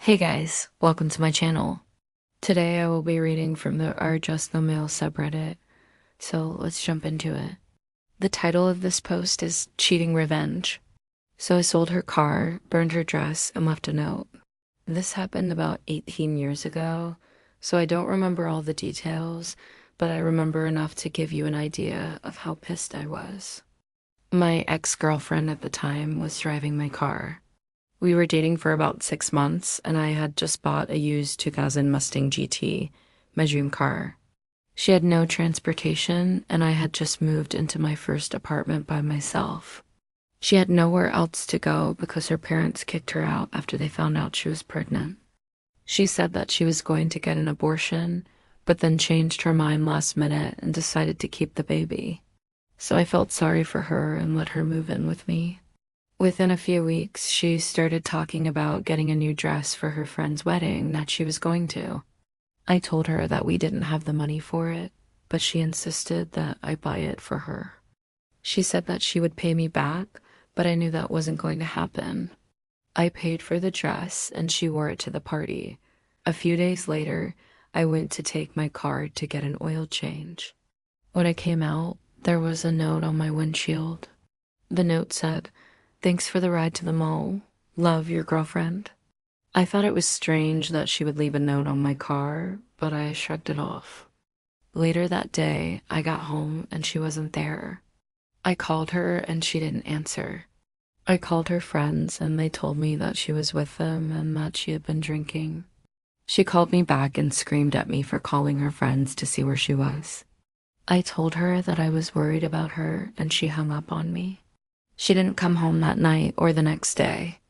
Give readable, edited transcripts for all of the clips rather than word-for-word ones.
Hey guys, welcome to my channel. Today I will be reading from the Are Just No Male subreddit, so let's jump into it. The title of this post is Cheating Revenge. So I sold her car, burned her dress, and left a note. This happened about 18 years ago, so I don't remember all the details, but I remember enough to give you an idea of how pissed I was. My ex-girlfriend at the time was driving my car. We were dating for about 6 months, and I had just bought a used 2000 Mustang GT, my dream car. She had no transportation, and I had just moved into my first apartment by myself. She had nowhere else to go because her parents kicked her out after they found out she was pregnant. She said that she was going to get an abortion, but then changed her mind last minute and decided to keep the baby. So I felt sorry for her and let her move in with me. Within a few weeks, she started talking about getting a new dress for her friend's wedding that she was going to. I told her that we didn't have the money for it, but she insisted that I buy it for her. She said that she would pay me back, but I knew that wasn't going to happen. I paid for the dress and she wore it to the party. A few days later, I went to take my car to get an oil change. When I came out, there was a note on my windshield. The note said, "Thanks for the ride to the mall. Love, your girlfriend." I thought it was strange that she would leave a note on my car, but I shrugged it off. Later that day, I got home and she wasn't there. I called her and she didn't answer. I called her friends and they told me that she was with them and that she had been drinking. She called me back and screamed at me for calling her friends to see where she was. I told her that I was worried about her and she hung up on me. She didn't come home that night or the next day.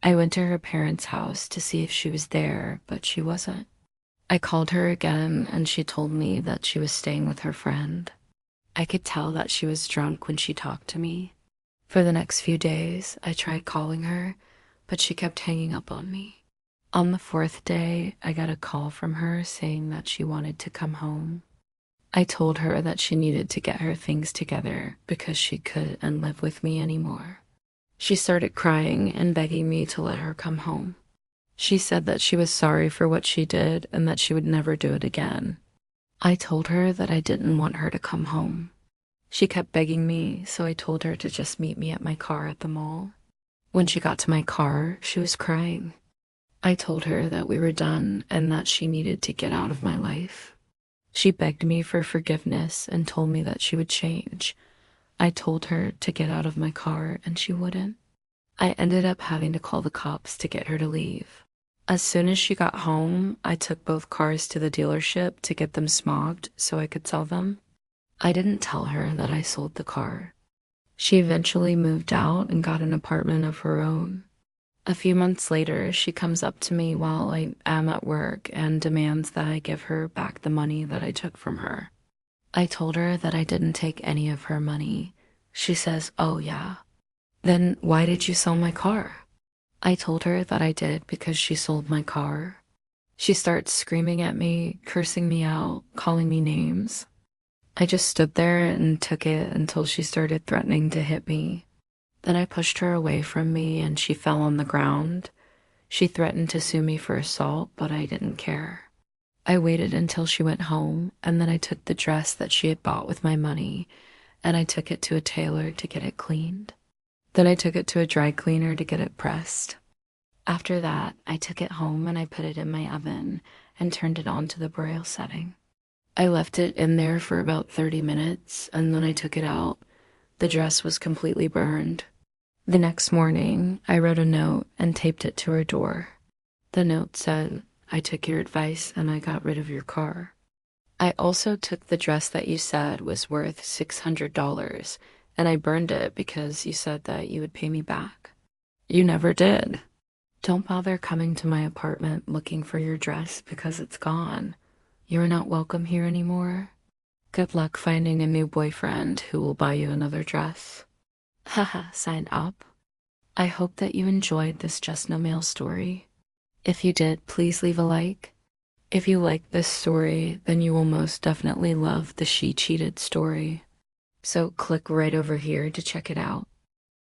I went to her parents' house to see if she was there, but she wasn't. I called her again and she told me that she was staying with her friend. I could tell that she was drunk when she talked to me. For the next few days, I tried calling her, but she kept hanging up on me. On the fourth day, I got a call from her saying that she wanted to come home. I told her that she needed to get her things together because she couldn't live with me anymore. She started crying and begging me to let her come home. She said that she was sorry for what she did and that she would never do it again. I told her that I didn't want her to come home. She kept begging me, so I told her to just meet me at my car at the mall. When she got to my car, she was crying. I told her that we were done and that she needed to get out of my life. She begged me for forgiveness and told me that she would change. I told her to get out of my car and she wouldn't. I ended up having to call the cops to get her to leave. As soon as she got home, I took both cars to the dealership to get them smogged so I could sell them. I didn't tell her that I sold the car. She eventually moved out and got an apartment of her own. A few months later, she comes up to me while I am at work and demands that I give her back the money that I took from her. I told her that I didn't take any of her money. She says, "Oh yeah. Then why did you sell my car?" I told her that I did because she sold my car. She starts screaming at me, cursing me out, calling me names. I just stood there and took it until she started threatening to hit me. Then I pushed her away from me and she fell on the ground. She threatened to sue me for assault, but I didn't care. I waited until she went home, and then I took the dress that she had bought with my money, and I took it to a tailor to get it cleaned. Then I took it to a dry cleaner to get it pressed. After that, I took it home and I put it in my oven and turned it on to the broil setting. I left it in there for about 30 minutes, and then I took it out. The dress was completely burned. The next morning, I wrote a note and taped it to her door. The note said, "I took your advice and I got rid of your car. I also took the dress that you said was worth $600, and I burned it because you said that you would pay me back. You never did. Don't bother coming to my apartment looking for your dress because it's gone. You're not welcome here anymore. Good luck finding a new boyfriend who will buy you another dress." Haha, signed up. I hope that you enjoyed this Just No Male story. If you did, please leave a like. If you like this story, then you will most definitely love the She Cheated story. So click right over here to check it out.